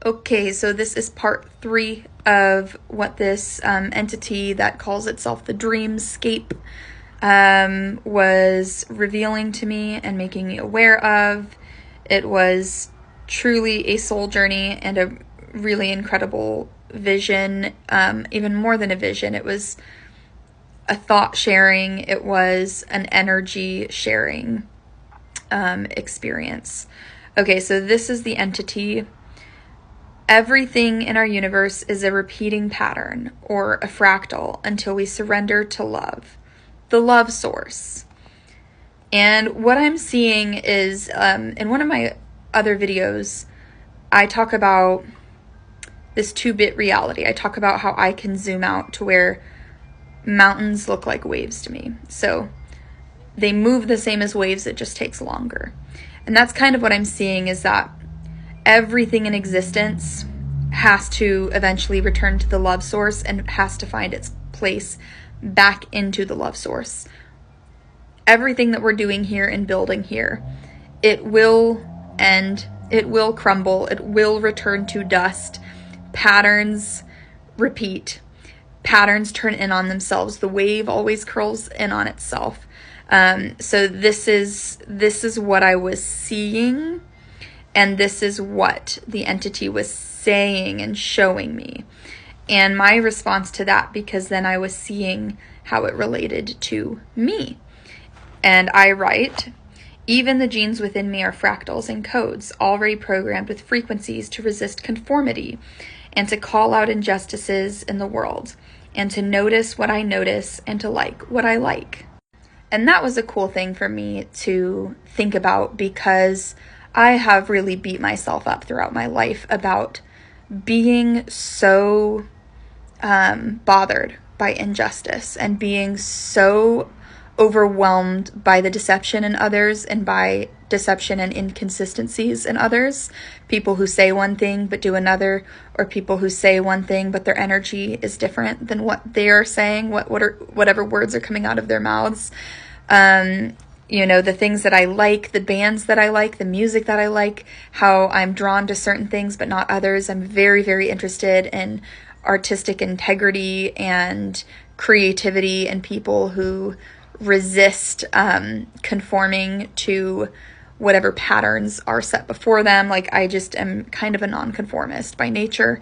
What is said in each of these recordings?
Okay, so this is part 3 of what this entity that calls itself the Dreamscape was revealing to me and making me aware of. It was truly a soul journey and a really incredible vision, even more than a vision. It was a thought sharing, it was an energy sharing experience. Okay, so this is the entity. Everything in our universe is a repeating pattern or a fractal until we surrender to love, the love source. And what I'm seeing is, in one of my other videos, I talk about this 2-bit reality. I talk about how I can zoom out to where mountains look like waves to me. So they move the same as waves, it just takes longer. And that's kind of what I'm seeing, is that everything in existence has to eventually return to the love source and has to find its place back into the love source. Everything that we're doing here and building here, it will end, it will crumble, it will return to dust. Patterns repeat. Patterns turn in on themselves. The wave always curls in on itself. So this is what I was seeing, and this is what the entity was saying and showing me. And my response to that, because then I was seeing how it related to me. And I write, even the genes within me are fractals and codes, already programmed with frequencies to resist conformity and to call out injustices in the world, and to notice what I notice and to like what I like. And that was a cool thing for me to think about, because I have really beat myself up throughout my life about being so bothered by injustice and being so overwhelmed by the deception in others and by deception and inconsistencies in others. People who say one thing but do another, or people who say one thing but their energy is different than what they are saying, whatever words are coming out of their mouths. The things that I like, the bands that I like, the music that I like, how I'm drawn to certain things but not others. I'm very, very interested in artistic integrity and creativity and people who resist conforming to whatever patterns are set before them. Like, I just am kind of a nonconformist by nature.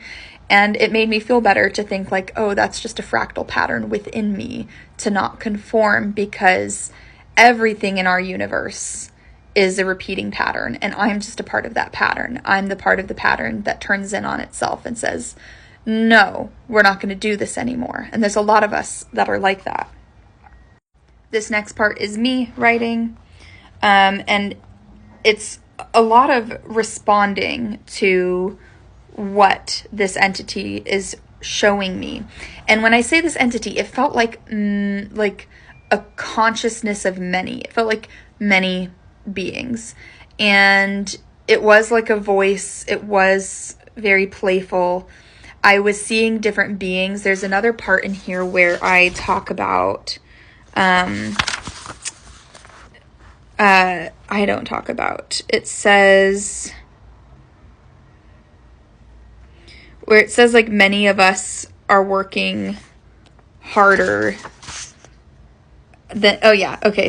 And it made me feel better to think like, oh, that's just a fractal pattern within me to not conform, because everything in our universe is a repeating pattern, and I'm just a part of that pattern. I'm the part of the pattern that turns in on itself and says, no, we're not going to do this anymore. And there's a lot of us that are like that. This next part is me writing, and it's a lot of responding to what this entity is showing me. And when I say this entity, it felt like a consciousness of many. It felt like many beings. And it was like a voice. It was very playful. I was seeing different beings. There's another part in here where I talk about it says, where it says like many of us are working harder than,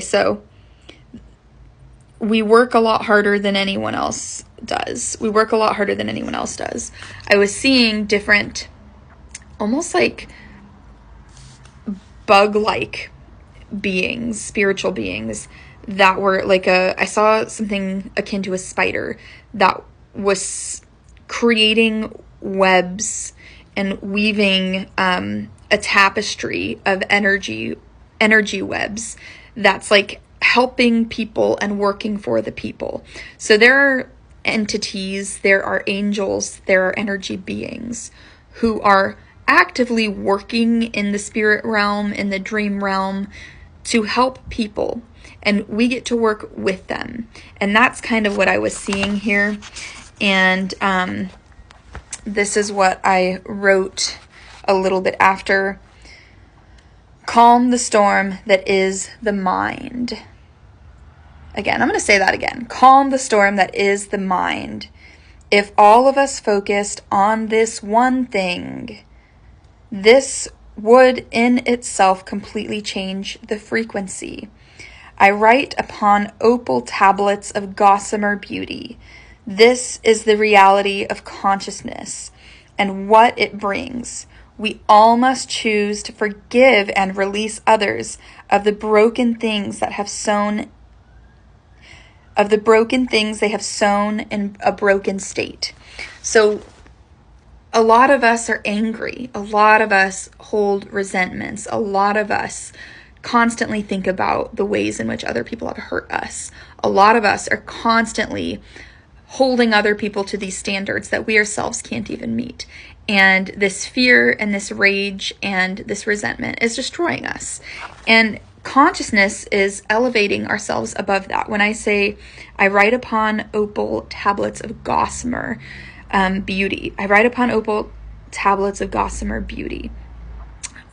so we work a lot harder than anyone else does. We work a lot harder than anyone else does. I was seeing different, almost like bug-like beings, spiritual beings, that were like I saw something akin to a spider that was creating webs and weaving a tapestry of energy webs that's like helping people and working for the people. So there are entities, there are angels, there are energy beings who are actively working in the spirit realm, in the dream realm, to help people, and we get to work with them. And that's kind of what I was seeing here. And this is what I wrote a little bit after. Calm the storm that is the mind. Again, I'm going to say that again. Calm the storm that is the mind. If all of us focused on this one thing, this would in itself completely change the frequency. I write upon opal tablets of gossamer beauty. This is the reality of consciousness and what it brings. We all must choose to forgive and release others of the broken things that have sown they have sown in a broken state. So a lot of us are angry. A lot of us hold resentments. A lot of us constantly think about the ways in which other people have hurt us. A lot of us are constantly holding other people to these standards that we ourselves can't even meet. And this fear and this rage and this resentment is destroying us. And consciousness is elevating ourselves above that. When I say I write upon opal tablets of gossamer beauty, I write upon opal tablets of gossamer beauty.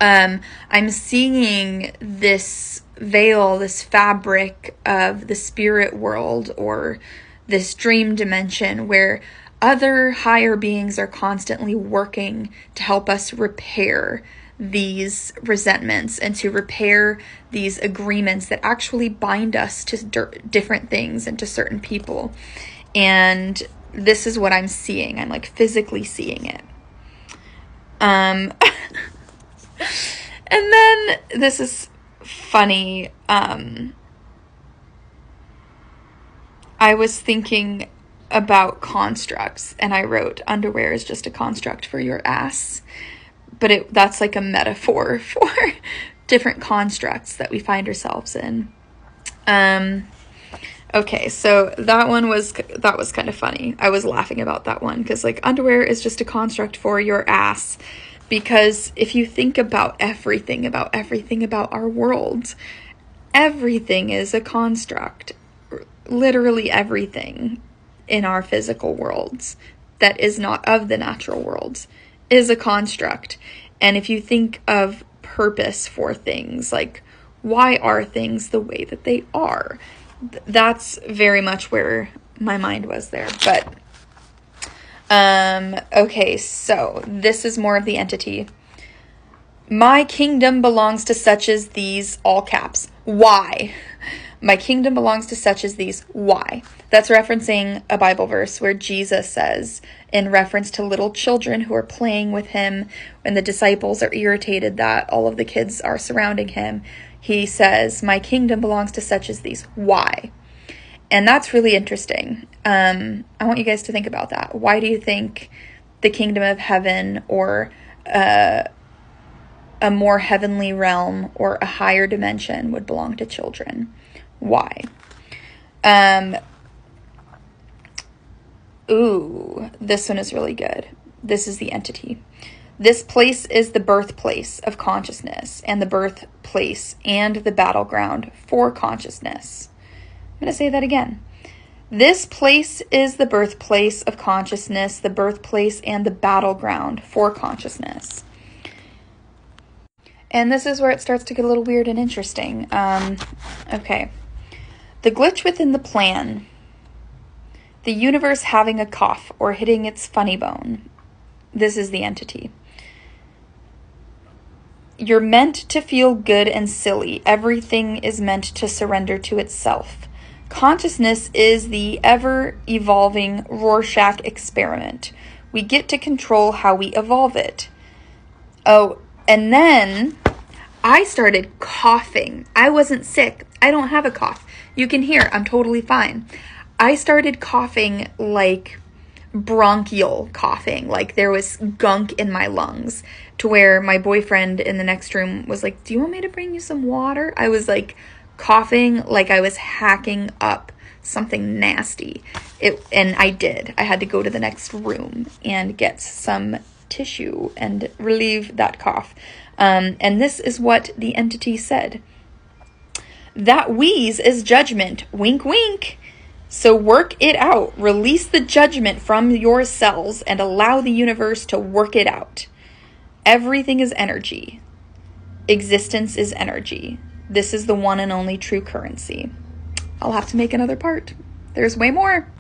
I'm seeing this veil, this fabric of the spirit world or this dream dimension where other higher beings are constantly working to help us repair these resentments and to repair these agreements that actually bind us to different things and to certain people. And this is what I'm seeing. I'm like physically seeing it. And then this is funny. I was thinking about constructs and I wrote underwear is just a construct for your ass. But that's like a metaphor for different constructs that we find ourselves in. Okay, so that was kind of funny. I was laughing about that one because like underwear is just a construct for your ass. Because if you think about everything about our world, everything is a construct. Literally everything in our physical worlds that is not of the natural world is a construct. And if you think of purpose for things, like why are things the way that they are? That's very much where my mind was there. But okay, so this is more of the entity. My kingdom belongs to such as these, all caps. Why? My kingdom belongs to such as these. Why? That's referencing a Bible verse where Jesus says, in reference to little children who are playing with him, when the disciples are irritated that all of the kids are surrounding him, he says, my kingdom belongs to such as these. Why? And that's really interesting. I want you guys to think about that. Why do you think the kingdom of heaven or a more heavenly realm or a higher dimension would belong to children? Why? Ooh, this one is really good. This is the entity. This place is the birthplace of consciousness and the birthplace and the battleground for consciousness. I'm going to say that again. This place is the birthplace of consciousness, the birthplace and the battleground for consciousness. And this is where it starts to get a little weird and interesting. Okay. The glitch within the plan. The universe having a cough or hitting its funny bone. This is the entity. You're meant to feel good and silly. Everything is meant to surrender to itself. Consciousness is the ever-evolving Rorschach experiment. We get to control how we evolve it. Oh, and then I started coughing. I wasn't sick. I don't have a cough. You can hear, I'm totally fine. I started coughing like bronchial coughing, like there was gunk in my lungs, to where my boyfriend in the next room was like, do you want me to bring you some water? I was like coughing like I was hacking up something nasty. And I did. I had to go to the next room and get some tissue and relieve that cough. And this is what the entity said. That wheeze is judgment. Wink, wink. So work it out. Release the judgment from your cells and allow the universe to work it out. Everything is energy. Existence is energy. This is the one and only true currency. I'll have to make another part. There's way more.